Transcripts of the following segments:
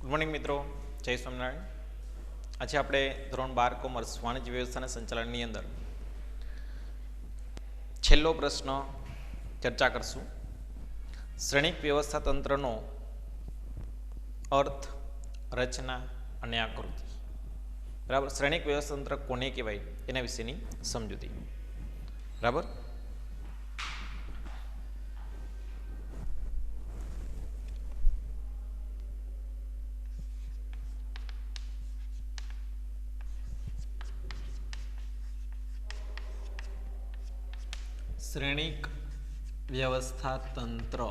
Good morning મિત્રો, જય સ્વામિનારાયણ. આજે આપણે ધોરણ 12 કોમર્સ વાણિજ્ય વ્યવસ્થાના સંચાલનની અંદર છેલ્લો પ્રશ્ન ચર્ચા કરશું. શ્રેણિક વ્યવસ્થા તંત્રનો અર્થ, રચના અને આકૃતિ. બરાબર. શ્રેણિક વ્યવસ્થા તંત્ર કોને કહેવાય એના વિશેની સમજૂતી. બરાબર. શ્રેણિક વ્યવસ્થા તંત્ર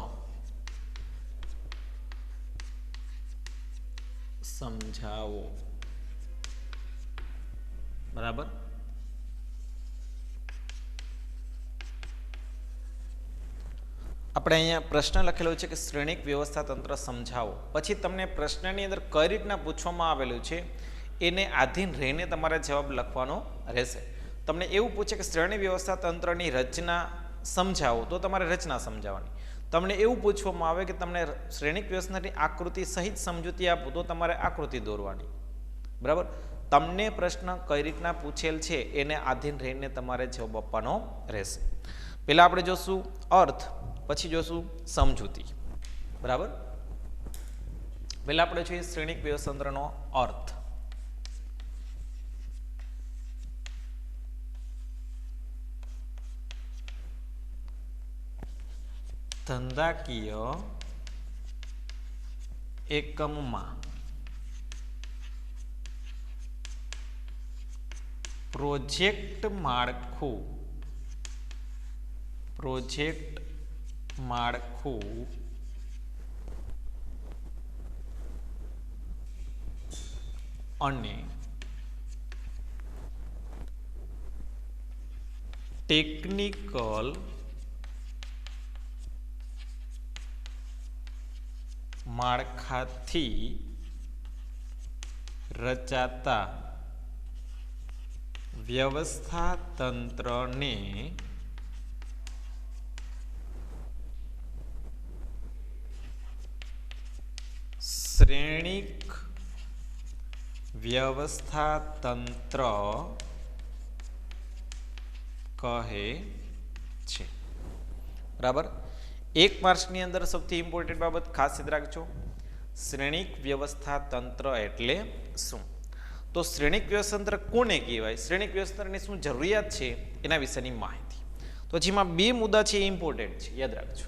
સમજાવો. બરાબર. આપણે અહીંયા પ્રશ્ન લખેલો છે કે શ્રેણિક વ્યવસ્થા તંત્ર સમજાવો. પછી તમને પ્રશ્નની અંદર કઈ રીતના પૂછવામાં આવેલું છે એને આધીન રહીને તમારે જવાબ લખવાનો રહેશે. તમને એવું પૂછે કે શ્રેણી વ્યવસ્થા તંત્રની રચના સમજાવો તો તમારે રચના સમજાવવાની. તમને એવું પૂછવામાં આવે કે તમને શ્રેણિક વ્યવસ્થાની આકૃતિ સહિત સમજૂતી આપો તો તમારે આકૃતિ દોરવાની. બરાબર. તમને પ્રશ્ન કઈ રીતના પૂછેલ છે એને આધીન રહીને તમારે જવાબ આપવાનો રહેશે. પહેલાં આપણે જોશું અર્થ, પછી જોશું સમજૂતી. બરાબર. પહેલાં આપણે જોઈએ શ્રેણિક વ્યવસ્થા તંત્રનો અર્થ. ધંધાકીય એકમમાં પ્રોજેક્ટ માળખું અને ટેકનિકલ માળખાથી રચાતા વ્યવસ્થા તંત્રને શ્રેણિક વ્યવસ્થા તંત્ર કહે છે. બરાબર. એક માર્ક્સની અંદર સૌથી ઇમ્પોર્ટન્ટ બાબત ખાસ યાદ રાખજો, શ્રેણિક વ્યવસ્થા તંત્ર એટલે શું. તો શ્રેણિક વ્યવસ્થા તંત્ર કોને કહેવાય, શ્રેણિક વ્યવસ્થા તંત્રની શું જરૂરિયાત છે એના વિશેની માહિતી. તો જેમાં બે મુદ્દા છે એ ઇમ્પોર્ટન્ટ છે, યાદ રાખજો.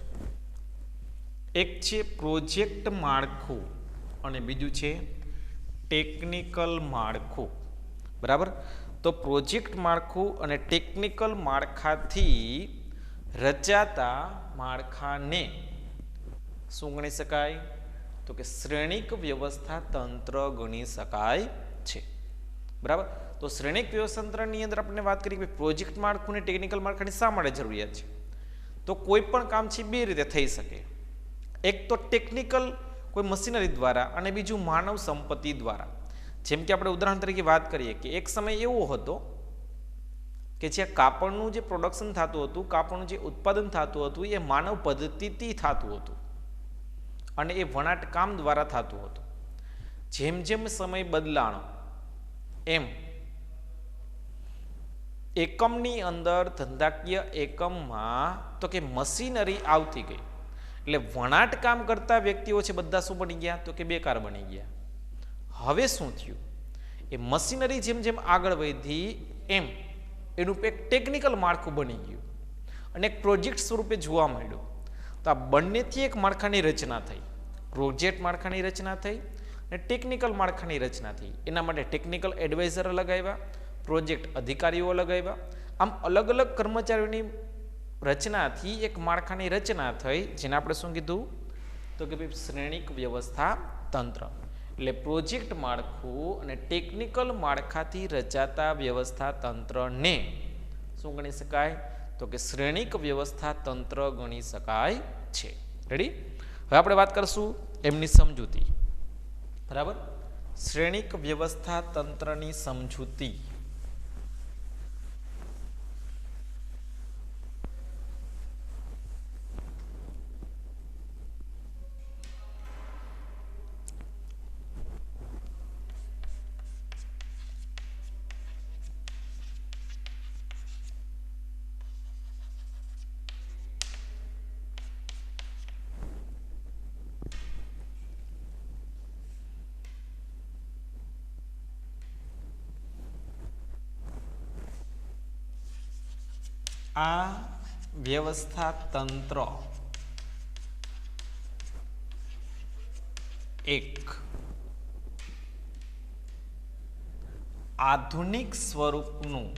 એક છે પ્રોજેક્ટ માળખું અને બીજું છે ટેકનિકલ માળખું. બરાબર. તો પ્રોજેક્ટ માળખું અને ટેકનિકલ માળખાથી રચાતા માળખાને શું ગણી શકાય, તો કે શ્રેણિક વ્યવસ્થા તંત્ર ગણી શકાય છે. બરાબર. તો શ્રેણિક વ્યવસ્થા તંત્રની અંદર આપણે વાત કરીએ કે પ્રોજેક્ટ માળખું અને ટેકનિકલ માળખાની શા માટે જરૂરિયાત છે. તો કોઈ પણ કામ છે બે રીતે થઈ શકે. એક તો ટેકનિકલ કોઈ મશીનરી દ્વારા અને બીજું માનવ સંપત્તિ દ્વારા. જેમ કે આપણે ઉદાહરણ તરીકે વાત કરીએ કે એક સમય એવો હતો કે જે કાપડનું જે પ્રોડક્શન થતું હતું, કાપડનું જે ઉત્પાદન થતું હતું એ માનવ પદ્ધતિથી થતું હતું અને એ વણાટ કામ દ્વારા થતું હતું. જેમ જેમ સમય બદલાણો એમ એકમની અંદર ધંધાકીય એકમમાં તો કે મશીનરી આવતી ગઈ. એટલે વણાટ કામ કરતા વ્યક્તિઓ છે બધા શું બની ગયા, તો કે બેકાર બની ગયા. હવે શું થયું, એ મશીનરી જેમ જેમ આગળ વધી એમ એનું એક ટેકનિકલ માળખું બની ગયું અને એક પ્રોજેક્ટ સ્વરૂપે જોવા મળ્યું. તો આ બંનેથી એક માળખાની રચના થઈ. પ્રોજેક્ટ માળખાની રચના થઈ અને ટેકનિકલ માળખાની રચના થઈ. એના માટે ટેકનિકલ એડવાઇઝર લગાવ્યા, પ્રોજેક્ટ અધિકારીઓ લગાવ્યા. આમ અલગ અલગ કર્મચારીઓની રચનાથી એક માળખાની રચના થઈ, જેને આપણે શું કીધું, તો કે ભાઈ શ્રેણિક વ્યવસ્થા તંત્ર. એટલે પ્રોજેક્ટ માળખું અને ટેકનિકલ માળખાથી રચાતા વ્યવસ્થા તંત્રને શું ગણી શકાય, તો કે શ્રેણિક વ્યવસ્થા તંત્ર ગણી શકાય છે. રેડી. હવે આપણે વાત કરશું એમની સમજૂતી. બરાબર. શ્રેણિક વ્યવસ્થા તંત્રની સમજૂતી. આ વ્યવસ્થા તંત્ર એક આધુનિક સ્વરૂપનું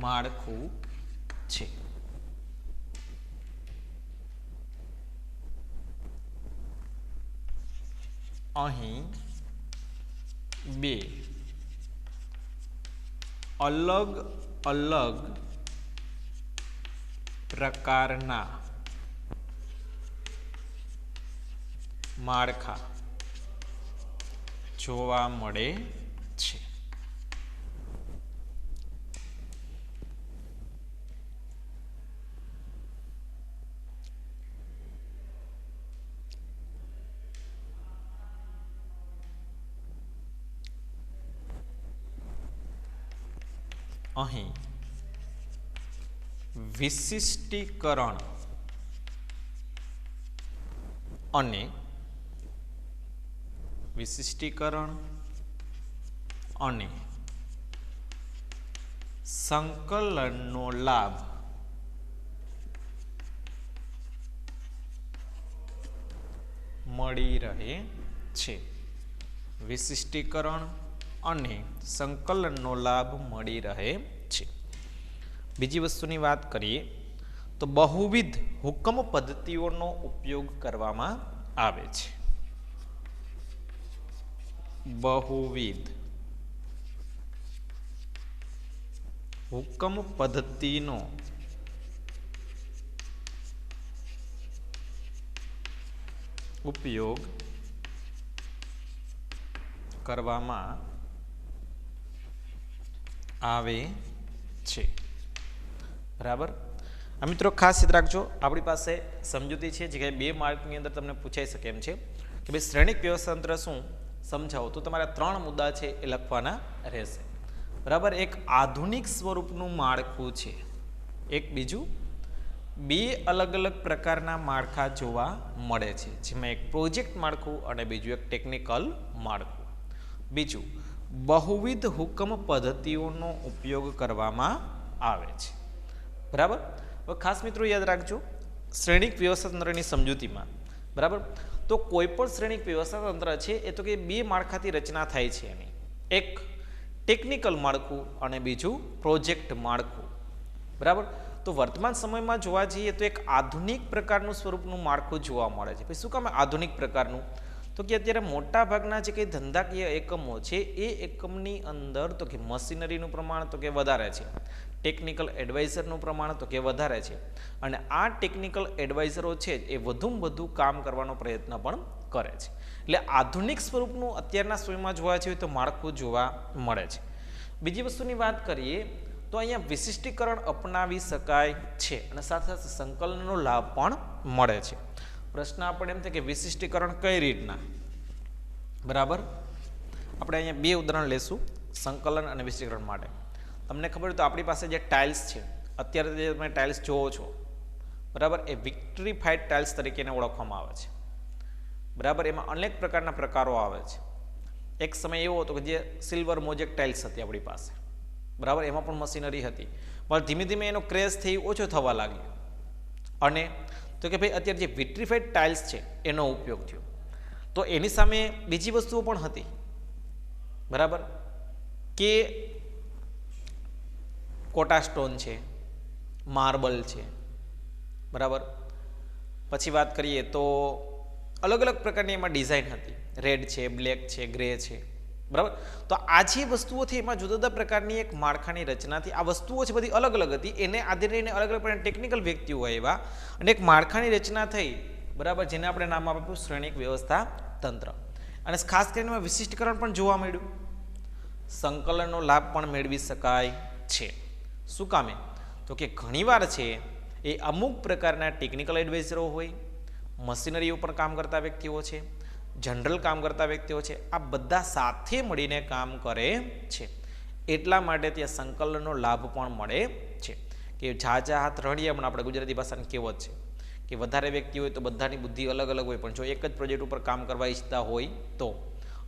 માળખું છે. અહીં બે અલગ અલગ પ્રકારના માળખા જોવા મળે છે. અહીં વિશિષ્ટીકરણ અને સંકલનનો લાભ મળી રહે છે. વિશિષ્ટીકરણ અને સંકલનનો લાભ મળી રહે છે. બીજી વસ્તુની વાત કરીએ તો બહુવિધ હુકમ પદ્ધતિઓનો ઉપયોગ કરવામાં આવે છે. બહુવિધ હુકમ પદ્ધતિનો ઉપયોગ કરવામાં આવે છે. બરાબર. આ મિત્રો ખાસ યાદ રાખજો, આપણી પાસે સમજૂતી છે જે કે 2 માર્કની અંદર તમને પૂછાઈ શકે એમ છે કે ભાઈ શ્રેણિક વ્યવસ્થા તંત્ર શું સમજાવો, તો તમારા 3 મુદ્દા છે એ લખવાના રહેશે. બરાબર. એક આધુનિક સ્વરૂપનું માળખું છે, એક બીજું 2 અલગ અલગ પ્રકારના માળખા જોવા મળે છે, જેમાં એક પ્રોજેક્ટ માળખું અને બીજું એક ટેકનિકલ માળખું, બીજું બહુવિધ હુકમ પદ્ધતિઓનો ઉપયોગ કરવામાં આવે છે. બરાબર. હવે ખાસ મિત્રો યાદ રાખજો, શ્રેણિક વ્યવસ્થા તંત્રની સમજૂતીમાં બરાબર તો કોઈ પણ શ્રેણિક વ્યવસ્થા તંત્ર છે એ તો કે 2 માળખાથી રચના થાય છે. એની એક ટેકનિકલ માળખું અને બીજું પ્રોજેક્ટ માળખું. બરાબર. તો વર્તમાન સમયમાં જોવા જઈએ તો એક આધુનિક પ્રકારનું સ્વરૂપનું માળખું જોવા મળે છે. પછી શું કામ આધુનિક પ્રકારનું, તો કે અત્યારે મોટા ભાગના જે કંઈ ધંધાકીય એકમો છે એ એકમની અંદર તો કે મશીનરીનું પ્રમાણ તો કે વધારે છે, ટેકનિકલ એડવાઇઝરનું પ્રમાણ તો કે વધારે છે, અને આ ટેકનિકલ એડવાઇઝરો છે એ વધુમાં વધુ કામ કરવાનો પ્રયત્ન પણ કરે છે. એટલે આધુનિક સ્વરૂપનું અત્યારના સમયમાં જોવા જઈએ તો માળખું જોવા મળે છે. બીજી વસ્તુની વાત કરીએ તો અહીંયા વિશિષ્ટીકરણ અપનાવી શકાય છે અને સાથે સાથે સંકલનનો લાભ પણ મળે છે. પ્રશ્ન આપણે એમ થાય કે વિશિષ્ટીકરણ કઈ રીતના. બરાબર. આપણે અહીંયા 2 ઉદાહરણ લેશું સંકલન અને વિશિષ્ટીકરણ માટે. તમને ખબર હોય તો આપણી પાસે જે ટાઇલ્સ છે, અત્યારે જે તમે ટાઇલ્સ જોવો છો બરાબર, એ વિક્ટ્રીફાઈડ ટાઇલ્સ તરીકે ઓળખવામાં આવે છે. બરાબર. એમાં અનેક પ્રકારના પ્રકારો આવે છે. એક સમય એવો હતો કે જે સિલ્વર મોઝેક ટાઇલ્સ હતી આપણી પાસે. બરાબર. એમાં પણ મશીનરી હતી, પણ ધીમે ધીમે એનો ક્રેઝ થઈ ઓછો થવા લાગ્યો, અને તો કે ભાઈ અત્યારે જે વિટ્રીફાઈડ ટાઇલ્સ છે એનો ઉપયોગ થયો. તો એની સામે બીજી વસ્તુઓ પણ હતી. બરાબર. કે કોટા સ્ટોન છે, માર્બલ છે. બરાબર. પછી વાત કરીએ તો અલગ અલગ પ્રકારની એમાં ડિઝાઇન હતી, રેડ છે, બ્લેક છે, ગ્રે છે. બરાબર. તો આ જે વસ્તુઓથી એમાં જુદા જુદા પ્રકારની એક માળખાની રચનાથી આ વસ્તુઓ છે બધી અલગ અલગ હતી, એને આધારે અલગ અલગ પ્રકારના ટેકનિકલ વ્યક્તિઓ આવ્યા અને એક માળખાની રચના થઈ. બરાબર. જેને આપણે નામ આપ્યું શ્રેણિક વ્યવસ્થા તંત્ર. અને ખાસ કરીને એમાં વિશિષ્ટીકરણ પણ જોવા મળ્યું, સંકલનનો લાભ પણ મેળવી શકાય છે. શું કામે, તો કે ઘણીવાર છે એ અમુક પ્રકારના ટેકનિકલ એડવાઇઝરો હોય, મશીનરી ઉપર કામ કરતા વ્યક્તિઓ છે, જનરલ કામ કરતા વ્યક્તિઓ છે, આ બધા સાથે મળીને કામ કરે છે. એટલા માટે ત્યાં સંકલનનો લાભ પણ મળે છે. કે ઝાઝા હાથ રળિયા, પણ આપણે ગુજરાતી ભાષાની કહેવત છે કે વધારે વ્યક્તિ હોય તો બધાની બુદ્ધિ અલગ અલગ હોય, પણ જો એક જ પ્રોજેક્ટ ઉપર કામ કરવા ઈચ્છતા હોય તો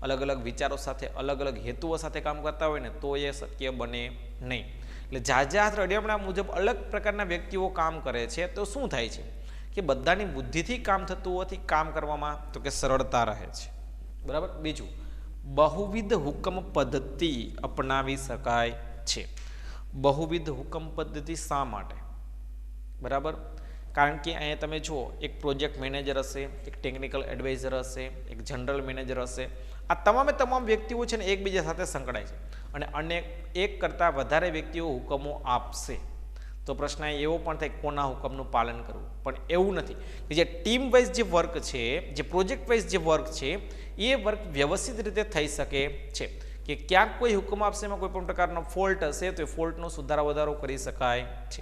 અલગ અલગ વિચારો સાથે અલગ અલગ હેતુઓ સાથે કામ કરતા હોય ને તો એ શક્ય બને નહીં. એટલે જાજા રડિયામણા મુજબ અલગ પ્રકારના વ્યક્તિઓ કામ કરે છે તો શું થાય છે કે બધાની બુદ્ધિથી કામ થતું હોવાથી કામ કરવામાં તો કે સરળતા રહે છે. બરાબર. બીજું, બહુવિધ હુકમ પદ્ધતિ અપનાવી શકાય છે. બહુવિધ હુકમ પદ્ધતિ શા માટે? બરાબર. કારણ કે અહીંયા તમે જુઓ, એક પ્રોજેક્ટ મેનેજર હશે, એક ટેકનિકલ એડવાઇઝર હશે, એક જનરલ મેનેજર હશે. આ તમામ વ્યક્તિઓ છે ને એકબીજા સાથે સંકળાય છે અને એક કરતાં વધારે વ્યક્તિઓ હુકમો આપશે તો પ્રશ્ન એવો પણ થાય કોના હુકમનું પાલન કરવું. પણ એવું નથી કે જે ટીમ વાઇઝ જે વર્ક છે, જે પ્રોજેક્ટ વાઇઝ જે વર્ક છે એ વર્ક વ્યવસ્થિત રીતે થઈ શકે છે. કે ક્યાંક કોઈ હુકમ આપશે એમાં કોઈ પણ પ્રકારનો ફોલ્ટ હશે તો એ ફોલ્ટનો સુધારો વધારો કરી શકાય છે.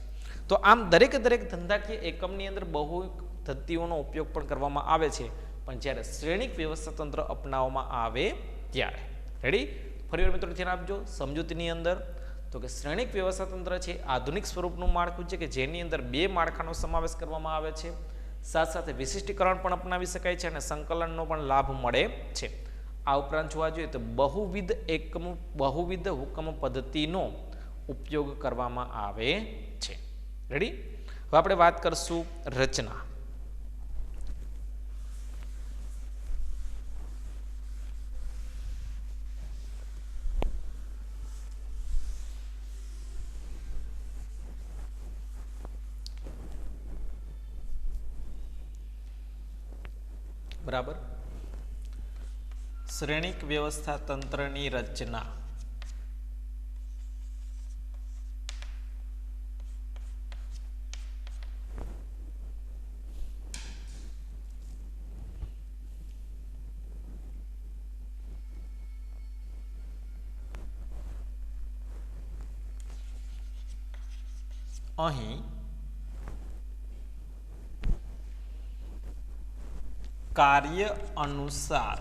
તો આમ દરેક ધંધાકીય એકમની અંદર બહુ પદ્ધતિઓનો ઉપયોગ પણ કરવામાં આવે છે, પણ જ્યારે શ્રેણિક વ્યવસ્થા તંત્ર અપનાવવામાં આવે ત્યારે. રેડી? ફરી મિત્રો ધ્યાન આપજો સમજૂતીની અંદર તો કે શ્રેણિક વ્યવસ્થા તંત્ર છે આધુનિક સ્વરૂપનું માળખું છે કે જેની અંદર બે માળખાનો સમાવેશ કરવામાં આવે છે. સાથે વિશિષ્ટીકરણ પણ અપનાવી શકાય છે અને સંકલનનો પણ લાભ મળે છે. આ ઉપરાંત જોવા જોઈએ તો બહુવિધ હુકમ પદ્ધતિનો ઉપયોગ કરવામાં આવે છે. રેડી? હવે આપણે વાત કરશું રચના. બરાબર. શ્રેણિક વ્યવસ્થા તંત્રની રચના. અહીં કાર્ય અનુસાર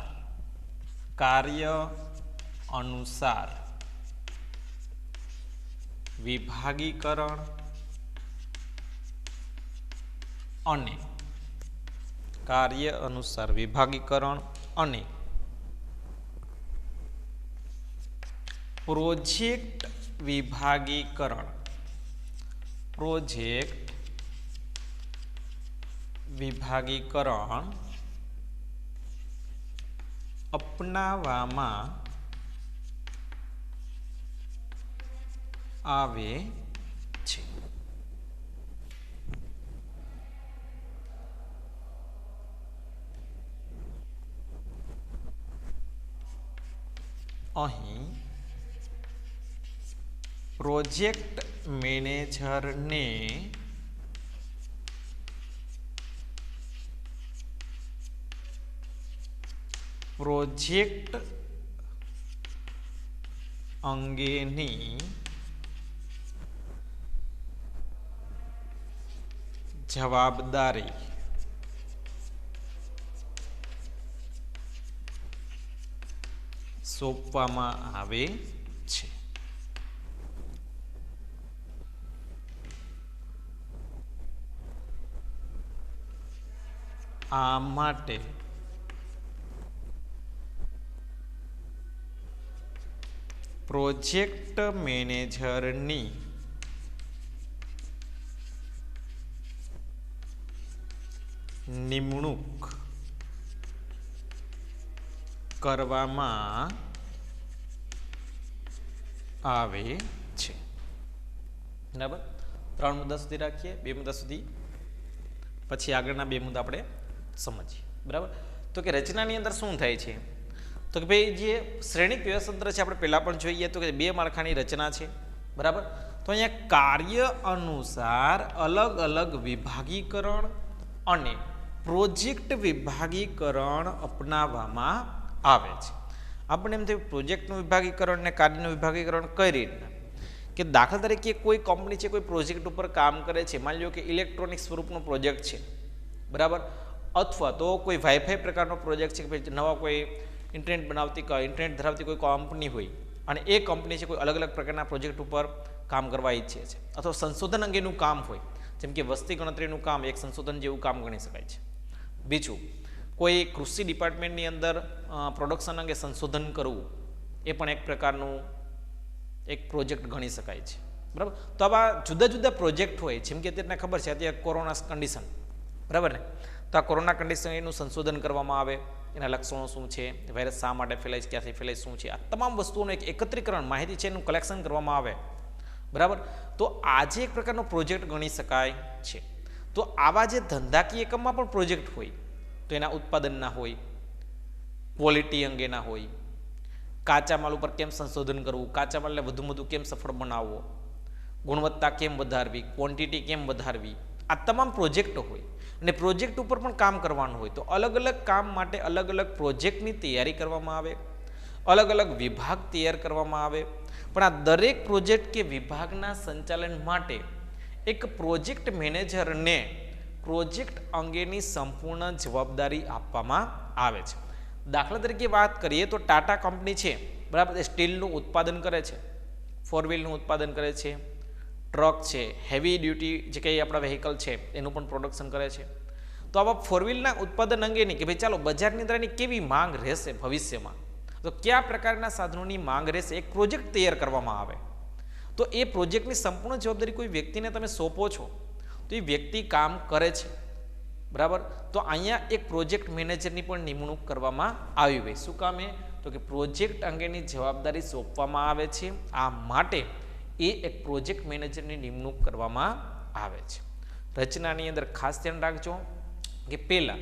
વિભાગીકરણ અને પ્રોજેક્ટ વિભાગીકરણ અપનાવવામાં આવે છે. અહીં પ્રોજેક્ટ મેનેજરને પ્રોજેક્ટ અંગેની જવાબદારી સોંપવામાં આવે છે. આ માટે પ્રોજેક્ટ મેનેજરની નિમણૂક કરવામાં આવે છે. બરાબર. 3 મુદ્દા સુધી રાખીએ, 2 મુદ્દા સુધી પછી આગળના 2 મુદ્દા આપણે સમજીએ. બરાબર. તો કે રચનાની અંદર શું થાય છે તો કે ભાઈ જે શ્રેણિક વ્યવસ્થા છે આપણે પહેલાં પણ જોઈએ તો કે 2 માળખાની રચના છે. બરાબર. તો અહીંયા કાર્ય અનુસાર અલગ અલગ વિભાગીકરણ અને પ્રોજેક્ટ વિભાગીકરણ અપનાવવામાં આવે છે. આપણે એમ થયું પ્રોજેક્ટનું વિભાગીકરણ અને કાર્યનું વિભાગીકરણ કઈ રીતના કે દાખલા તરીકે કોઈ કંપની છે કોઈ પ્રોજેક્ટ ઉપર કામ કરે છે, માની લો કે ઇલેક્ટ્રોનિક સ્વરૂપનો પ્રોજેક્ટ છે. બરાબર. અથવા તો કોઈ વાઈફાઈ પ્રકારનો પ્રોજેક્ટ છે કે ભાઈ નવા કોઈ ઇન્ટરનેટ ધરાવતી કોઈ કંપની હોય અને એ કંપની છે કોઈ અલગ અલગ પ્રકારના પ્રોજેક્ટ ઉપર કામ કરવા ઈચ્છે છે અથવા સંશોધન અંગેનું કામ હોય જેમ કે વસ્તી ગણતરીનું કામ એક સંશોધન જેવું કામ ગણી શકાય છે. બીજું, કોઈ કૃષિ ડિપાર્ટમેન્ટની અંદર પ્રોડક્શન અંગે સંશોધન કરવું એ પણ એક પ્રકારનું એક પ્રોજેક્ટ ગણી શકાય છે. બરાબર. તો આવા જુદા જુદા પ્રોજેક્ટ હોય, જેમ કે અત્યારે ખબર છે અત્યારે કોરોના કન્ડિશન, બરાબર ને, તો આ કોરોના કન્ડિશન એનું સંશોધન કરવામાં આવે, એના લક્ષણો શું છે, વાયરસ શા માટે ફેલાય છે, ક્યાંથી ફેલાય, શું છે, આ તમામ વસ્તુઓનું એક એકત્રીકરણ માહિતી છે એનું કલેક્શન કરવામાં આવે. બરાબર. તો આજે એક પ્રકારનો પ્રોજેક્ટ ગણી શકાય છે. તો આવા જે ધંધાકીય એકમમાં પણ પ્રોજેક્ટ હોય, તો એના ઉત્પાદનના હોય, ક્વોલિટી અંગેના હોય, કાચા માલ ઉપર કેમ સંશોધન કરવું, કાચા માલને વધુ કેમ સફળ બનાવવો, ગુણવત્તા કેમ વધારવી, ક્વોન્ટિટી કેમ વધારવી, આ તમામ પ્રોજેક્ટો હોય અને પ્રોજેક્ટ ઉપર પણ કામ કરવાનું હોય. તો અલગ અલગ કામ માટે અલગ અલગ પ્રોજેક્ટની તૈયારી કરવામાં આવે, અલગ અલગ વિભાગ તૈયાર કરવામાં આવે. પણ આ દરેક પ્રોજેક્ટ કે વિભાગના સંચાલન માટે એક પ્રોજેક્ટ મેનેજરને પ્રોજેક્ટ અંગેની સંપૂર્ણ જવાબદારી આપવામાં આવે છે. દાખલા તરીકે વાત કરીએ તો ટાટા કંપની છે, બરાબર, એ સ્ટીલનું ઉત્પાદન કરે છે, 4 વ્હીલનું ઉત્પાદન કરે છે, ટ્રક છે, હેવી ડ્યુટી જે કંઈ આપણા વ્હીકલ છે એનું પણ પ્રોડક્શન કરે છે. તો આવા 4 વ્હીલના ઉત્પાદન અંગેની કે ભાઈ ચાલો બજારની અંદર એની કેવી માંગ રહેશે ભવિષ્યમાં, તો કયા પ્રકારના સાધનોની માંગ રહેશે, એક પ્રોજેક્ટ તૈયાર કરવામાં આવે. તો એ પ્રોજેક્ટની સંપૂર્ણ જવાબદારી કોઈ વ્યક્તિને તમે સોંપો છો, તો એ વ્યક્તિ કામ કરે છે. બરાબર. તો અહીંયા એક પ્રોજેક્ટ મેનેજરની પણ નિમણૂક કરવામાં આવી હોય. શું કામે? તો કે પ્રોજેક્ટ અંગેની જવાબદારી સોંપવામાં આવે છે, આ માટે એ એક પ્રોજેક્ટ મેનેજરની નિમણૂક કરવામાં આવે છે. રચનાની અંદર ખાસ ધ્યાન રાખજો કે પહેલાં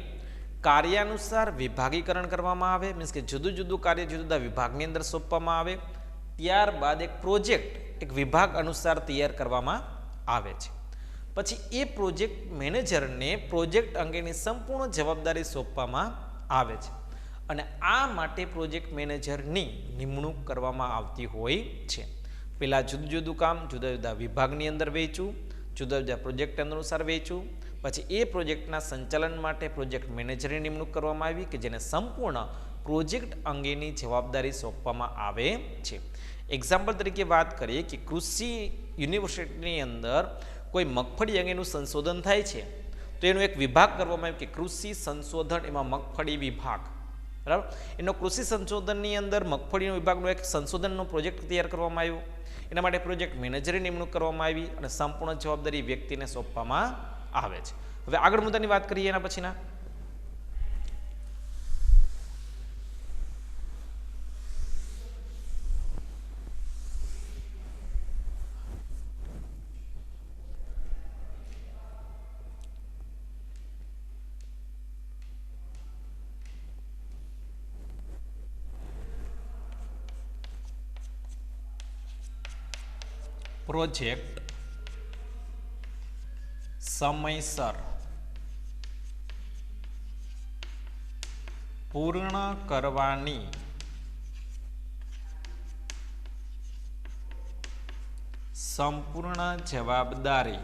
કાર્યાનુસાર વિભાગીકરણ કરવામાં આવે, મીન્સ કે જુદું જુદું કાર્ય જુદા જુદા વિભાગની અંદર સોંપવામાં આવે. ત્યારબાદ એક પ્રોજેક્ટ એક વિભાગ અનુસાર તૈયાર કરવામાં આવે છે. પછી એ પ્રોજેક્ટ મેનેજરને પ્રોજેક્ટ અંગેની સંપૂર્ણ જવાબદારી સોંપવામાં આવે છે અને આ માટે પ્રોજેક્ટ મેનેજરની નિમણૂક કરવામાં આવતી હોય છે. પહેલાં જુદું જુદું કામ જુદા જુદા વિભાગની અંદર વહેંચવું, જુદા જુદા પ્રોજેક્ટ અનુસાર વહેંચવું. પછી એ પ્રોજેક્ટના સંચાલન માટે પ્રોજેક્ટ મેનેજરની નિમણૂક કરવામાં આવી કે જેને સંપૂર્ણ પ્રોજેક્ટ અંગેની જવાબદારી સોંપવામાં આવે છે. એક્ઝામ્પલ તરીકે વાત કરીએ કે કૃષિ યુનિવર્સિટીની અંદર કોઈ મગફળી અંગેનું સંશોધન થાય છે, તો એનો એક વિભાગ કરવામાં આવ્યો કે કૃષિ સંશોધન, એમાં મગફળી વિભાગ. બરાબર. એનો કૃષિ સંશોધનની અંદર મગફળીનો વિભાગનો એક સંશોધનનો પ્રોજેક્ટ તૈયાર કરવામાં આવ્યો. એના માટે પ્રોજેક્ટ મેનેજરની નિમણૂક કરવામાં આવી અને સંપૂર્ણ જવાબદારી વ્યક્તિને સોંપવામાં આવે છે. હવે આગળ મુદ્દાની વાત કરીએ એના પછીના. પ્રોજેક્ટ સમયસર પૂર્ણ કરવાની સંપૂર્ણ જવાબદારી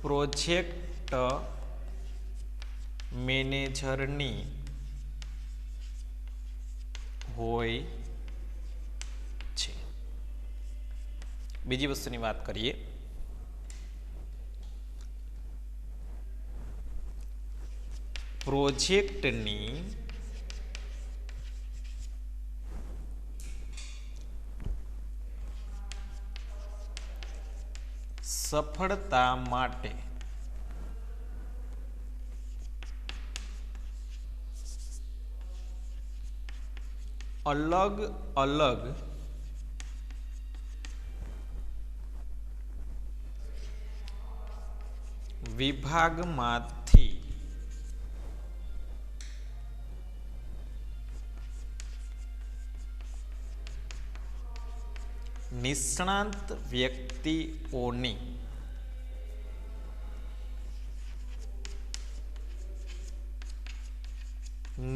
પ્રોજેક્ટ મેનેજરની હોય છે. બીજી વસ્તુની વાત કરીએ, પ્રોજેક્ટની સફળતા માટે અલગ અલગ વિભાગમાંથી નિષ્ણાત વ્યક્તિઓની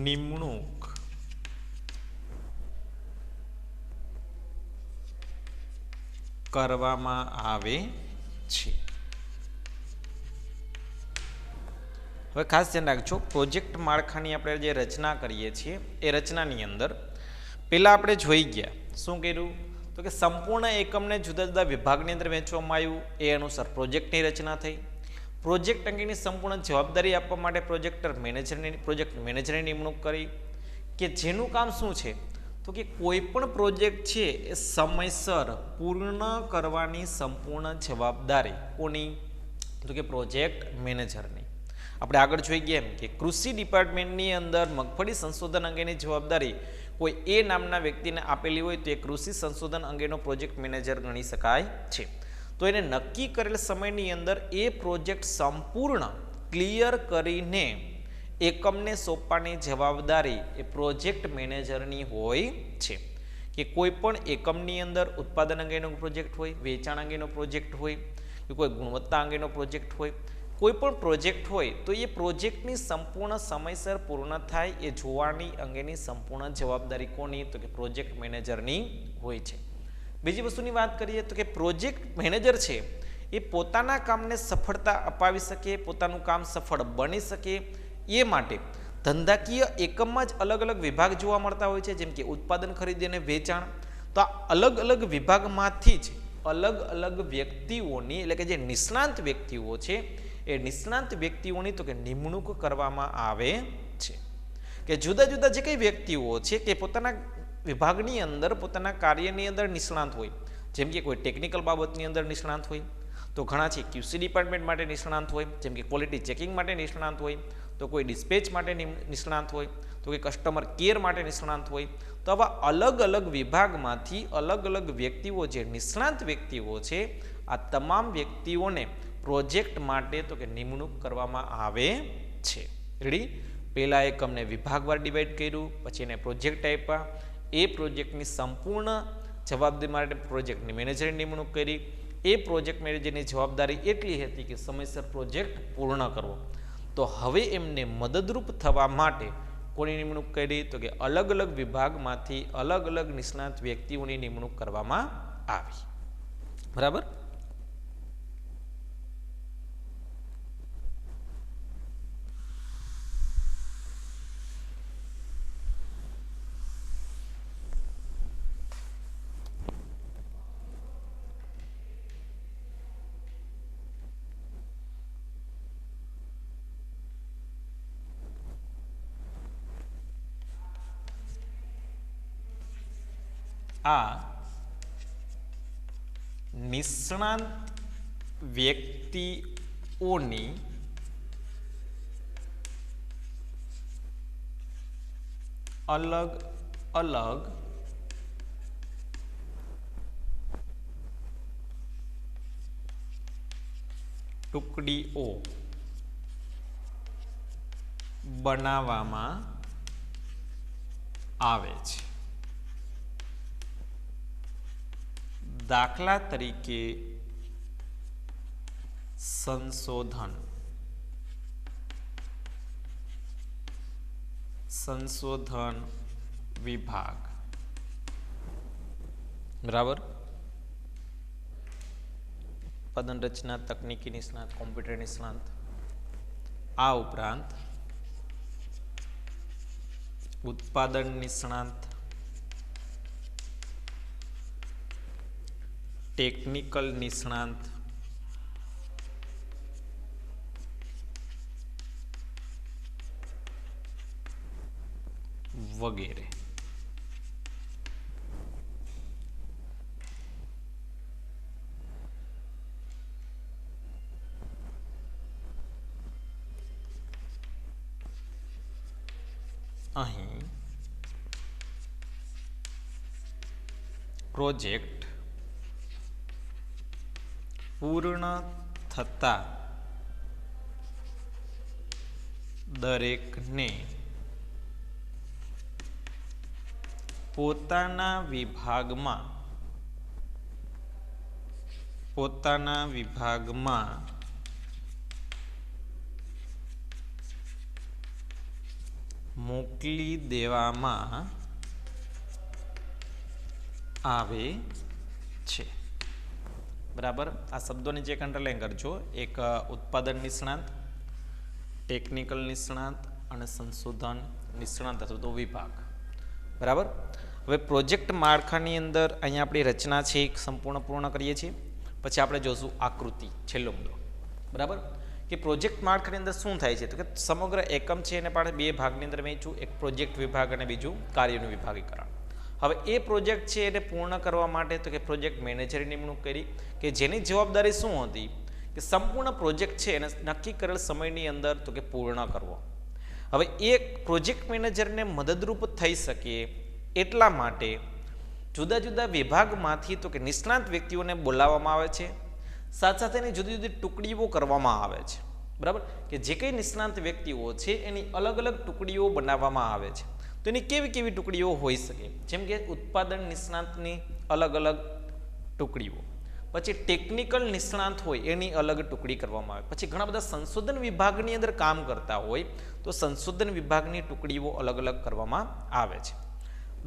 નિમણૂક કરવામાં આવે છે. હવે ખાસ ધ્યાન રાખજો, પ્રોજેક્ટ માળખાની આપણે જે રચના કરીએ છીએ એ રચનાની અંદર પહેલાં આપણે જોઈ ગયા શું કર્યું, તો કે સંપૂર્ણ એકમને જુદા જુદા વિભાગની અંદર વહેંચવામાં આવ્યું, એ અનુસાર પ્રોજેક્ટની રચના થઈ. પ્રોજેક્ટ અંગેની સંપૂર્ણ જવાબદારી આપવા માટે પ્રોજેક્ટ મેનેજરની નિમણૂક કરી, કે જેનું કામ શું છે, તો કે કોઈ પણ પ્રોજેક્ટ છે એ સમયસર પૂર્ણ કરવાની સંપૂર્ણ જવાબદારી કોની, તો કે પ્રોજેક્ટ મેનેજરની. આપણે આગળ જોઈ ગયા એમ કે કૃષિ ડિપાર્ટમેન્ટની અંદર મગફળી સંશોધન અંગેની જવાબદારી કોઈ એ નામના વ્યક્તિને આપેલી હોય તો એ કૃષિ સંશોધન અંગેનો પ્રોજેક્ટ મેનેજર ગણી શકાય છે. તો એને નક્કી કરેલ સમયની અંદર એ પ્રોજેક્ટ સંપૂર્ણ ક્લિયર કરીને એકમને સોંપવાની જવાબદારી એ પ્રોજેક્ટ મેનેજરની હોય છે. કે કોઈ પણ એકમની અંદર ઉત્પાદન અંગેનો પ્રોજેક્ટ હોય, વેચાણ અંગેનો પ્રોજેક્ટ હોય, કે કોઈ ગુણવત્તા અંગેનો પ્રોજેક્ટ હોય, કોઈ પણ પ્રોજેક્ટ હોય તો એ પ્રોજેક્ટની સંપૂર્ણ સમયસર પૂર્ણ થાય એ જોવાની અંગેની સંપૂર્ણ જવાબદારી કોની, તો કે પ્રોજેક્ટ મેનેજરની હોય છે. બીજી વસ્તુની વાત કરીએ તો કે પ્રોજેક્ટ મેનેજર છે એ પોતાના કામને સફળતા અપાવી શકે, પોતાનું કામ સફળ બની શકે એ માટે ધંધાકીય એકમમાં જ અલગ અલગ વિભાગ જોવા મળતા હોય છે, જેમ કે ઉત્પાદન, ખરીદી અને વેચાણ. તો આ અલગ અલગ વિભાગમાંથી જ અલગ અલગ વ્યક્તિઓની, એટલે કે જે નિષ્ણાંત વ્યક્તિઓ છે એ નિષ્ણાંત વ્યક્તિઓની તો કે નિમણૂક કરવામાં આવે છે. કે જુદા જુદા જે કઈ વ્યક્તિઓ છે કે પોતાના વિભાગની અંદર પોતાના કાર્યની અંદર નિષ્ણાંત હોય, જેમ કે કોઈ ટેકનિકલ બાબતની અંદર નિષ્ણાંત હોય, તો ઘણા છે ક્યુસી ડિપાર્ટમેન્ટ માટે નિષ્ણાંત હોય, જેમ કે ક્વોલિટી ચેકિંગ માટે નિષ્ણાંત હોય, તો કોઈ ડિસ્પેચ માટે નિષ્ણાંત હોય, તો કોઈ કસ્ટમર કેર માટે નિષ્ણાંત હોય. તો આવા અલગ અલગ વિભાગમાંથી અલગ અલગ વ્યક્તિઓ જે નિષ્ણાંત વ્યક્તિઓ છે આ તમામ વ્યક્તિઓને પ્રોજેક્ટ માટે તો કે નિમણૂક કરવામાં આવે છે. રેડી? પહેલા એકમને વિભાગવાર ડિવાઈડ કર્યું, પછી એને પ્રોજેક્ટ આપ્યા, એ પ્રોજેક્ટની સંપૂર્ણ જવાબદારી માટે પ્રોજેક્ટની મેનેજરની નિમણૂક કરી. એ પ્રોજેક્ટ મેનેજરની જવાબદારી એટલી હતી કે સમયસર પ્રોજેક્ટ પૂર્ણ કરવો. તો હવે એમને મદદરૂપ થવા માટે કોની નિમણૂક કરી, તો કે અલગ અલગ વિભાગમાંથી અલગ અલગ નિષ્ણાત વ્યક્તિઓની નિમણૂક કરવામાં આવી. બરાબર? આ નિષ્ણાંત વ્યક્તિઓની અલગ અલગ ટુકડીઓ બનાવવામાં આવે છે. દાખલા તરીકે સંશોધન વિભાગ. બરાબર? ઉત્પાદન રચના, તકનીકી નિષ્ણાત, કોમ્પ્યુટર નિષ્ણાત. આ ઉપરાંત ઉત્પાદન નિષ્ણાત, ટેકનિકલ નિષ્ણાંત, વગેરે. અહીં પ્રોજેક્ટ પૂર્ણ થતા દરેકને પોતાના વિભાગમાં મોકલી દેવામાં આવે છે. બરાબર? આ શબ્દોની જે અંડરલાઈન કરજો, એક ઉત્પાદન નિષ્ણાંત, ટેકનિકલ નિષ્ણાંત અને સંશોધન નિષ્ણાંત અથવા તો વિભાગ. બરાબર? હવે પ્રોજેક્ટ માળખાની અંદર અહીંયા આપણી રચના છે એક સંપૂર્ણ પૂર્ણ કરીએ છીએ, પછી આપણે જોશું આકૃતિ, છેલ્લો મુદ્દો, બરાબર. કે પ્રોજેક્ટ માળખાની અંદર શું થાય છે તો કે સમગ્ર એકમ છે એને પાછળ બે ભાગની અંદર વહેંચું, એક પ્રોજેક્ટ વિભાગ અને બીજું કાર્યનું વિભાગીકરણ. હવે એ પ્રોજેક્ટ છે એને પૂર્ણ કરવા માટે તો કે પ્રોજેક્ટ મેનેજરની નિમણૂક કરી કે જેની જવાબદારી શું હતી કે સંપૂર્ણ પ્રોજેક્ટ છે એને નક્કી કરેલ સમયની અંદર તો કે પૂર્ણ કરવો. હવે એ પ્રોજેક્ટ મેનેજરને મદદરૂપ થઈ શકે એટલા માટે જુદા જુદા વિભાગમાંથી તો કે નિષ્ણાત વ્યક્તિઓને બોલાવવામાં આવે છે, સાથે સાથે એની જુદી જુદી ટુકડીઓ કરવામાં આવે છે, બરાબર. કે જે કંઈ નિષ્ણાત વ્યક્તિઓ છે એની અલગ અલગ ટુકડીઓ બનાવવામાં આવે છે. તો એની કેવી કેવી ટુકડીઓ હોઈ શકે, જેમ કે ઉત્પાદન નિષ્ણાતની અલગ અલગ ટુકડીઓ, પછી ટેકનિકલ નિષ્ણાત હોય એની અલગ ટુકડી કરવામાં આવે, પછી ઘણા બધા સંશોધન વિભાગની અંદર કામ કરતા હોય તો સંશોધન વિભાગની ટુકડીઓ અલગ અલગ કરવામાં આવે છે.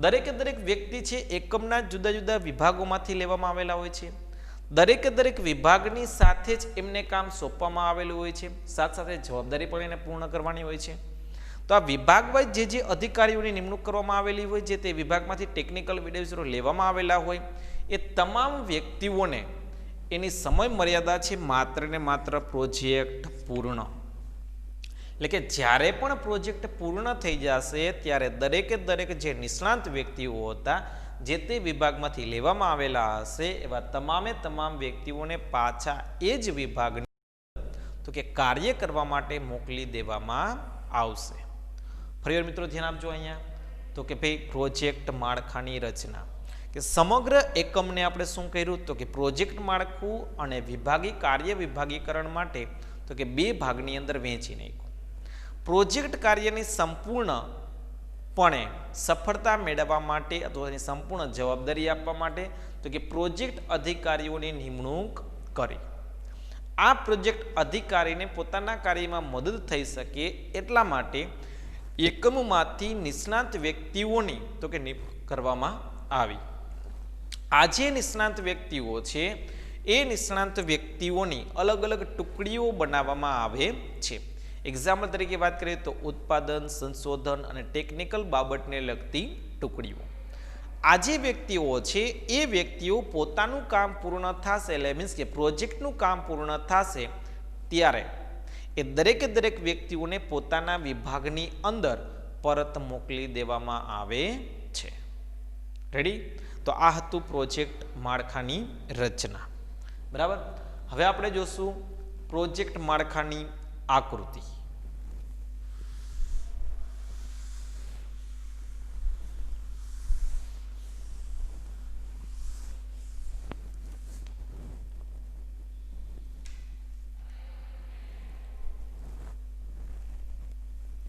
દરેકે દરેક વ્યક્તિ છે એકમના જુદા જુદા વિભાગોમાંથી લેવામાં આવેલા હોય છે. દરેકે દરેક વિભાગની સાથે જ એમને કામ સોંપવામાં આવેલું હોય છે, સાથે સાથે જવાબદારી પણ એને પૂર્ણ કરવાની હોય છે. તો આ વિભાગ વાઇઝ જે અધિકારીઓની નિમણૂક કરવામાં આવેલી હોય, જે તે વિભાગમાંથી ટેકનિકલ એડવાઇઝરો લેવામાં આવેલા હોય, એ તમામ વ્યક્તિઓને એની સમય મર્યાદા છે માત્ર ને માત્ર પ્રોજેક્ટ પૂર્ણ. એટલે કે જ્યારે પણ પ્રોજેક્ટ પૂર્ણ થઈ જશે ત્યારે દરેકે દરેક જે નિષ્ણાંત વ્યક્તિઓ હતા જે તે વિભાગમાંથી લેવામાં આવેલા હશે એવા તમામે તમામ વ્યક્તિઓને પાછા એ જ વિભાગની તો કે કાર્ય કરવા માટે મોકલી દેવામાં આવશે. ફરીવાર મિત્રો ધ્યાન આપજો અહીંયા તો કે ભાઈ પ્રોજેક્ટ માળખાની રચના કે સમગ્ર એકમને આપણે શું કર્યું તો કે પ્રોજેક્ટ માળખું અને વિભાગી કાર્ય વિભાગીકરણ માટે તો કે બે ભાગની અંદર વહેંચી નાખ્યું. પ્રોજેક્ટ કાર્યની સંપૂર્ણપણે સફળતા મેળવવા માટે અથવા એની સંપૂર્ણ જવાબદારી આપવા માટે તો કે પ્રોજેક્ટ અધિકારીઓની નિમણૂક કરી. આ પ્રોજેક્ટ અધિકારીને પોતાના કાર્યમાં મદદ થઈ શકે એટલા માટે એકમમાંથી નિષ્ણાત વ્યક્તિઓની તો કે નિમણૂક કરવામાં આવી. આ જે નિષ્ણાત વ્યક્તિઓ છે એ નિષ્ણાત વ્યક્તિઓની અલગ અલગ ટુકડીઓ બનાવવામાં આવે છે. એક્ઝામ્પલ તરીકે વાત કરીએ તો ઉત્પાદન, સંશોધન અને ટેકનિકલ બાબતને લગતી ટુકડીઓ. આ જે વ્યક્તિઓ છે એ વ્યક્તિઓ પોતાનું કામ પૂર્ણ થશે એટલે મીન્સ કે પ્રોજેક્ટનું કામ પૂર્ણ થશે ત્યારે એ દરેકે દરેક વ્યક્તિઓને પોતાના વિભાગની અંદર પરત મોકલી દેવામાં આવે છે. રેડી? તો આ હતું પ્રોજેક્ટ માળખાની રચના, બરાબર. હવે આપણે જોશું પ્રોજેક્ટ માળખાની આકૃતિ.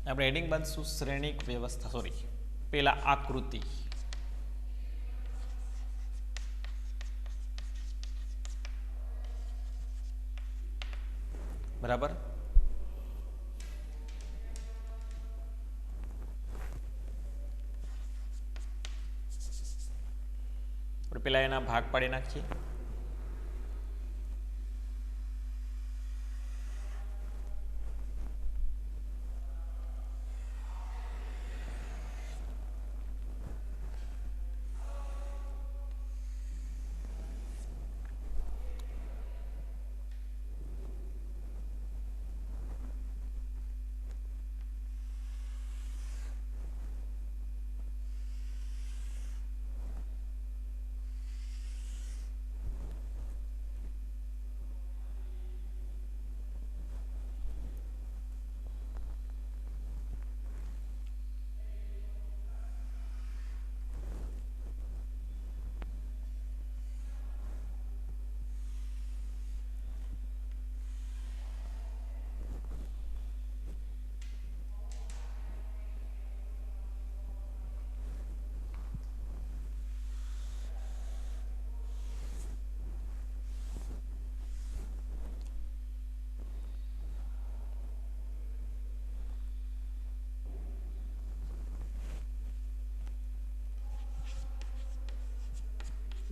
આપણે હેડિંગ બાંધશું શ્રેણિક વ્યવસ્થા, પેલા આકૃતિ. બરાબર. પેલા એના ભાગ પાડી નાખીએ.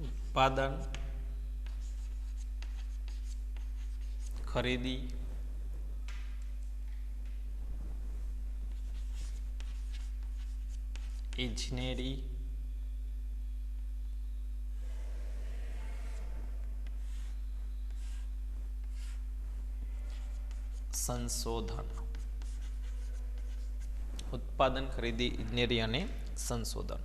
ઉત્પાદન, ખરીદી, ઇજનેરી, સંશોધન. ઉત્પાદન, ખરીદી, ઇજનેરી અને સંશોધન.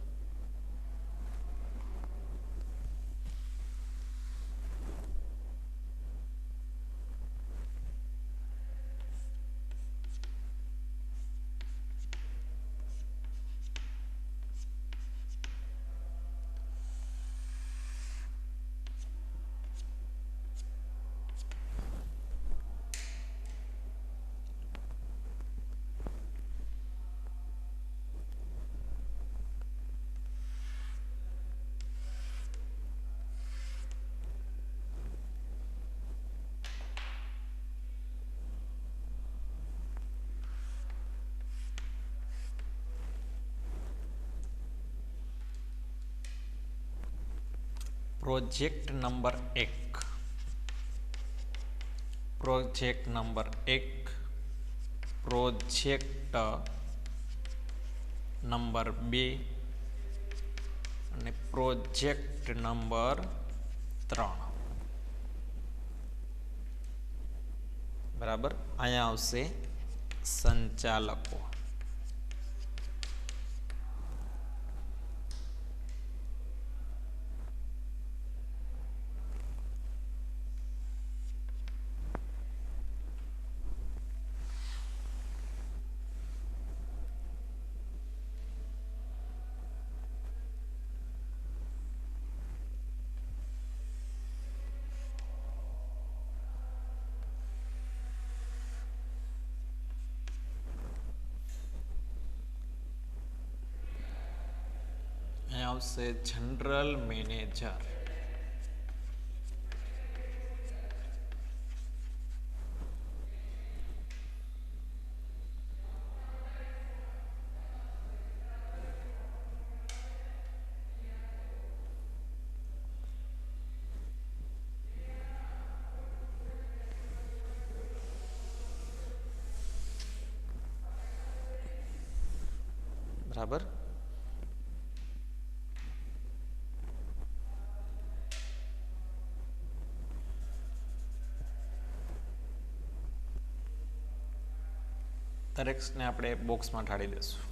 Project number 1. Project number 1. Project number 2 અને પ્રોજેક્ટ નંબર 3. બરાબર. અહીંયા આવશે સંચાલકો. આવશે જનરલ મેનેજર. બરાબર. દરેકને આપણે બોક્સમાં ઢાળી દઈશું.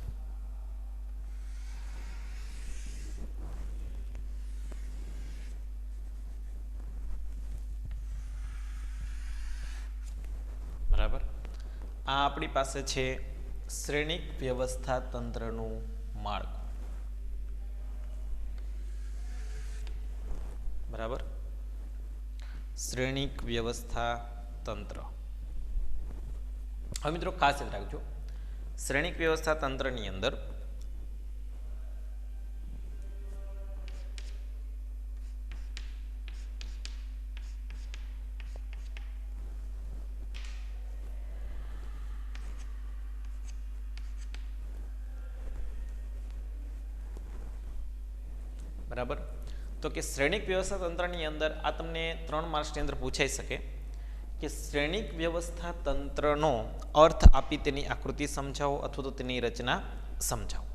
બરાબર. આ આપણી પાસે છે શ્રેણિક વ્યવસ્થા તંત્રનું માળખું. બરાબર. શ્રેણિક વ્યવસ્થા તંત્ર. હવે મિત્રો ખાસ યાદ રાખજો, શ્રેણિક વ્યવસ્થા તંત્રની અંદર બરાબર. તો કે શ્રેણિક વ્યવસ્થા તંત્રની અંદર આ તમને 3 માર્ક્સની અંદર પૂછાઈ શકે કે શ્રેણિક વ્યવસ્થા તંત્રનો અર્થ આપી તેની આકૃતિ સમજાવો અથવા તો તેની રચના સમજાવો.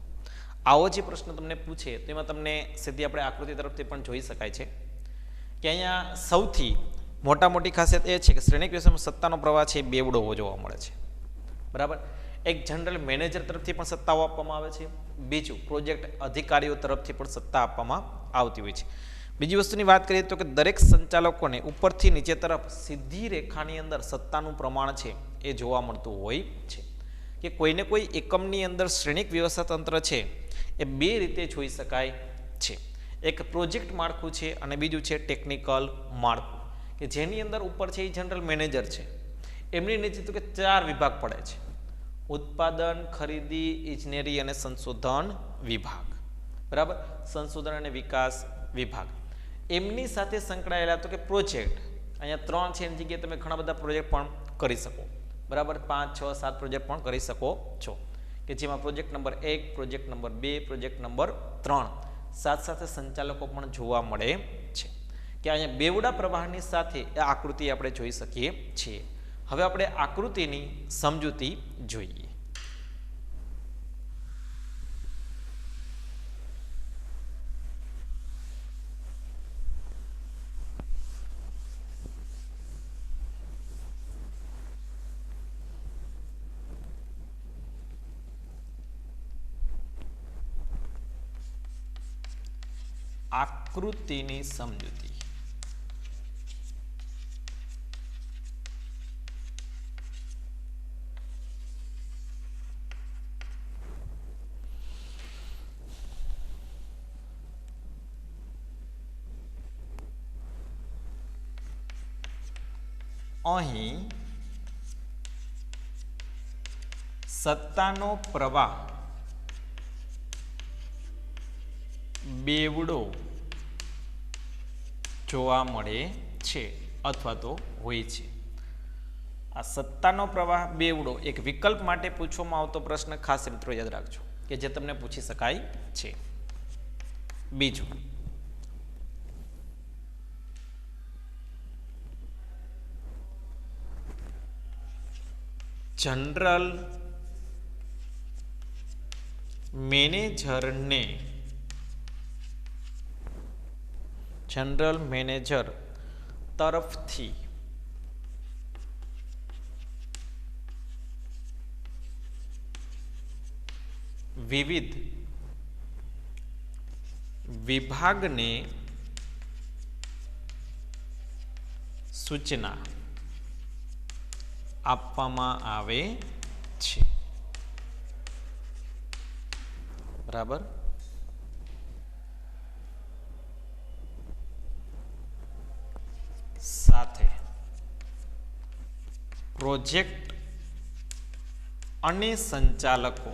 આવો જે પ્રશ્ન તમને પૂછે તો એમાં તમને સીધી આપણે આકૃતિ તરફથી પણ જોઈ શકાય છે કે અહીંયા સૌથી મોટી ખાસિયત એ છે કે શ્રેણિક વ્યવસ્થામાં સત્તાનો પ્રવાહ છે બેવડો જોવા મળે છે. બરાબર. એક જનરલ મેનેજર તરફથી પણ સત્તાઓ આપવામાં આવે છે, બીજું પ્રોજેક્ટ અધિકારીઓ તરફથી પણ સત્તા આપવામાં આવતી હોય છે. બીજી વસ્તુની વાત કરીએ તો કે દરેક સંચાલકોને ઉપરથી નીચે તરફ સીધી રેખાની અંદર સત્તાનું પ્રમાણ છે એ જોવા મળતું હોય છે. કે કોઈને કોઈ એકમની અંદર શ્રેણિક વ્યવસ્થા તંત્ર છે એ બે રીતે જોઈ શકાય છે. એક પ્રોજેક્ટ માળખું છે અને બીજું છે ટેકનિકલ માળખું, કે જેની અંદર ઉપર છે એ જનરલ મેનેજર છે. એમની નીચે તો કે 4 વિભાગ પડે છે: ઉત્પાદન, ખરીદી, ઇજનેરી અને સંશોધન વિભાગ. બરાબર. સંશોધન અને વિકાસ વિભાગ. એમની સાથે સંકળાયેલા તો કે પ્રોજેક્ટ અહીંયા 3 છે, એની જગ્યાએ તમે ઘણા બધા પ્રોજેક્ટ પણ કરી શકો. બરાબર. 5, 6, 7 પ્રોજેક્ટ પણ કરી શકો છો, કે જેમાં project number 1, project number 2, project number 3 સાથે સંચાલકો પણ જોવા મળે છે. કે અહીંયા બેવડા પ્રવાહની સાથે આ આકૃતિ આપણે જોઈ શકીએ છીએ. હવે આપણે આકૃતિની સમજૂતી જોઈએ. આકૃતિની સમજૂતી. અહીં સત્તાનો પ્રવાહ બેવડો જોવા મળે છે અથવા તો હોય છે. આ સત્તાનો પ્રવાહ બેવડો એક વિકલ્પ માટે પૂછવામાં આવતો પ્રશ્ન ખાસ મિત્રો યાદ રાખજો કે જે તમને પૂછી શકાય છે. બીજું, જનરલ મેનેજર તરફથી વિવિધ વિભાગને સૂચના આપવામાં આવે છે. બરાબર. સાથે પ્રોજેક્ટ અને સંચાલકો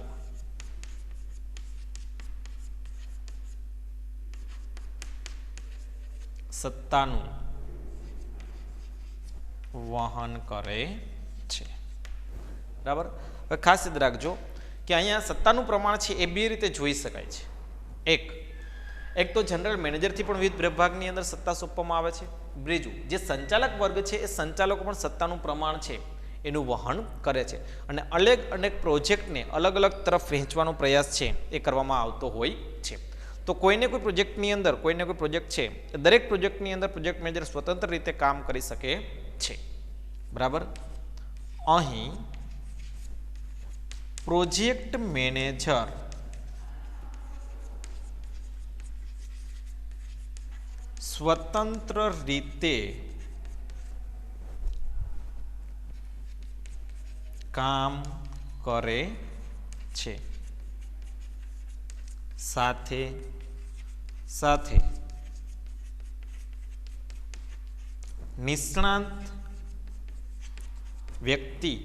સત્તાનું વહન કરે છે. બરાબર. હવે ખાસ યાદ રાખજો કે અહીંયા સત્તાનું પ્રમાણ છે એ બે રીતે જોઈ શકાય છે. એક તો જનરલ મેનેજરથી પણ વિવિધ વિભાગની અંદર સત્તા સોંપવામાં આવે છે. બીજું, જે સંચાલક વર્ગ છે એ સંચાલકો પણ સત્તાનું પ્રમાણ છે એનું વહન કરે છે અને અનેક પ્રોજેક્ટને અલગ અલગ તરફ વહેંચવાનો પ્રયાસ છે એ કરવામાં આવતો હોય છે. તો કોઈને કોઈ પ્રોજેક્ટની અંદર કોઈને કોઈ પ્રોજેક્ટ છે, દરેક પ્રોજેક્ટની અંદર પ્રોજેક્ટ મેનેજર સ્વતંત્ર રીતે કામ કરી શકે છે. બરાબર. અહીં પ્રોજેક્ટ મેનેજર સ્વતંત્ર રીતે કામ કરે છે. સાથે સાથે નિષ્ણાત વ્યક્તિઓ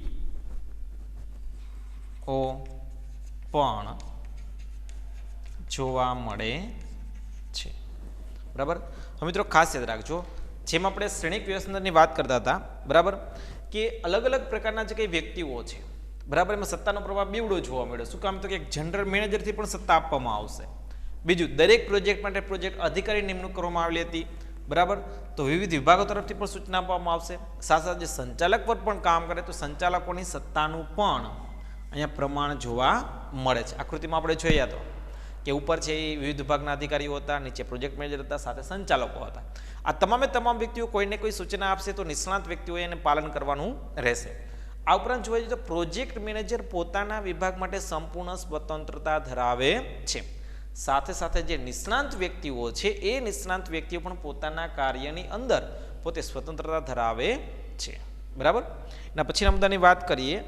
પણ જોવા મળે છે. બરાબર. હવે મિત્રો ખાસ યાદ રાખજો, જેમ આપણે શ્રેણિક વ્યવસ્થાની વાત કરતા હતા, બરાબર, કે અલગ અલગ પ્રકારના જે કંઈ વ્યક્તિઓ છે, બરાબર, એમાં સત્તાનો પ્રભાવ બેવડો જોવા મળ્યો. શું કામ? તો કે જનરલ મેનેજરથી પણ સત્તા આપવામાં આવશે. બીજું, દરેક પ્રોજેક્ટ માટે પ્રોજેક્ટ અધિકારી નિમણૂક કરવામાં આવેલી હતી. બરાબર. તો વિવિધ વિભાગો તરફથી પણ સૂચના આપવામાં આવશે. સાથે સાથે જે સંચાલક પર પણ કામ કરે તો સંચાલકોની સત્તાનું પણ અહીંયા પ્રમાણ જોવા મળે છે. આકૃતિમાં આપણે જોયા તો કે ઉપર છે એ વિવિધ વિભાગના અધિકારીઓ હતા, નીચે પ્રોજેક્ટ મેનેજર હતા, સાથે સંચાલકો હતા. આ તમામ વ્યક્તિઓ કોઈને કોઈ સૂચના આપશે તો નિષ્ણાત વ્યક્તિઓએ એને પાલન કરવાનું રહેશે. આ ઉપરાંત જોવા જઈએ તો પ્રોજેક્ટ મેનેજર પોતાના વિભાગ માટે સંપૂર્ણ સ્વતંત્રતા ધરાવે છે. સાથે સાથે જે નિષ્ણાંત વ્યક્તિઓ છે એ નિષ્ણાંત વ્યક્તિઓ પણ પોતાના કાર્યની અંદર પોતે સ્વતંત્રતા ધરાવે છે. બરાબર. એના પછીના મુદ્દાની વાત કરીએ.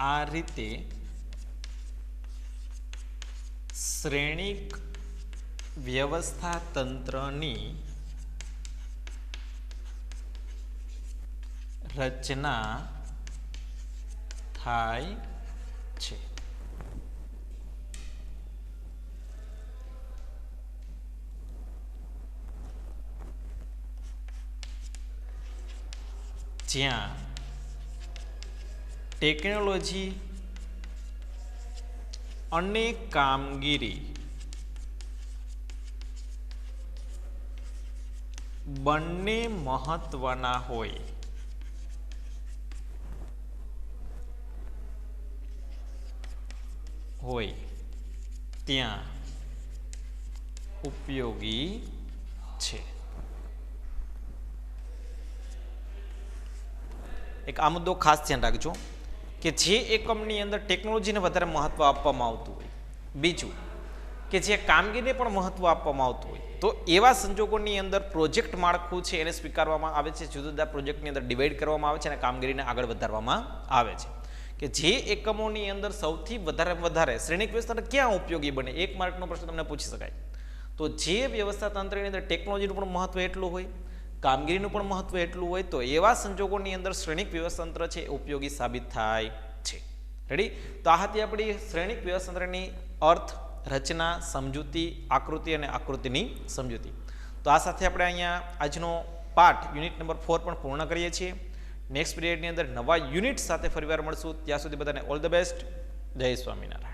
આ રીતે શ્રેણિક વ્યવસ્થા તંત્રની રચના થાય છે. જ્યાં ટેકનોલોજી અને કામગીરી બંને મહત્વના હોય હોય ત્યાં ઉપયોગી છે. એક આ મુદ્દો ખાસ ધ્યાન રાખજો કે જે એકમની અંદર ટેકનોલોજીને વધારે મહત્વ આપવામાં આવતું હોય, બીજું કે જે કામગીરીને પણ મહત્વ આપવામાં આવતું હોય, તો એવા સંજોગોની અંદર પ્રોજેક્ટ માળખું છે એને સ્વીકારવામાં આવે છે, જુદા જુદા પ્રોજેક્ટની અંદર ડિવાઈડ કરવામાં આવે છે અને કામગીરીને આગળ વધારવામાં આવે છે. કે જે એકમોની અંદર સૌથી વધારે શ્રેણિક વ્યવસ્થા ક્યાં ઉપયોગી બને, 1 માર્કનો પ્રશ્ન તમને પૂછી શકાય. તો જે વ્યવસ્થા તંત્રની અંદર ટેકનોલોજીનું પણ મહત્વ એટલું હોય, કામગીરીનું પણ મહત્વ એટલું હોય, તો એવા સંજોગોની અંદર શ્રેણિક વ્યવસ્થાતંત્ર છે ઉપયોગી સાબિત થાય છે. રેડી? તો આ હતી આપણી શ્રેણિક વ્યવસ્થાતંત્રની અર્થ, રચના, સમજૂતી, આકૃતિ અને આકૃતિની સમજૂતી. તો આ સાથે આપણે અહીંયા આજનો પાઠ યુનિટ નંબર 4 પણ પૂર્ણ કરીએ છીએ. નેક્સ્ટ પીરિયડની અંદર નવા યુનિટ સાથે ફરીવાર મળશું. ત્યાં સુધી બધાને ઓલ ધ બેસ્ટ. જય સ્વામિનારાયણ.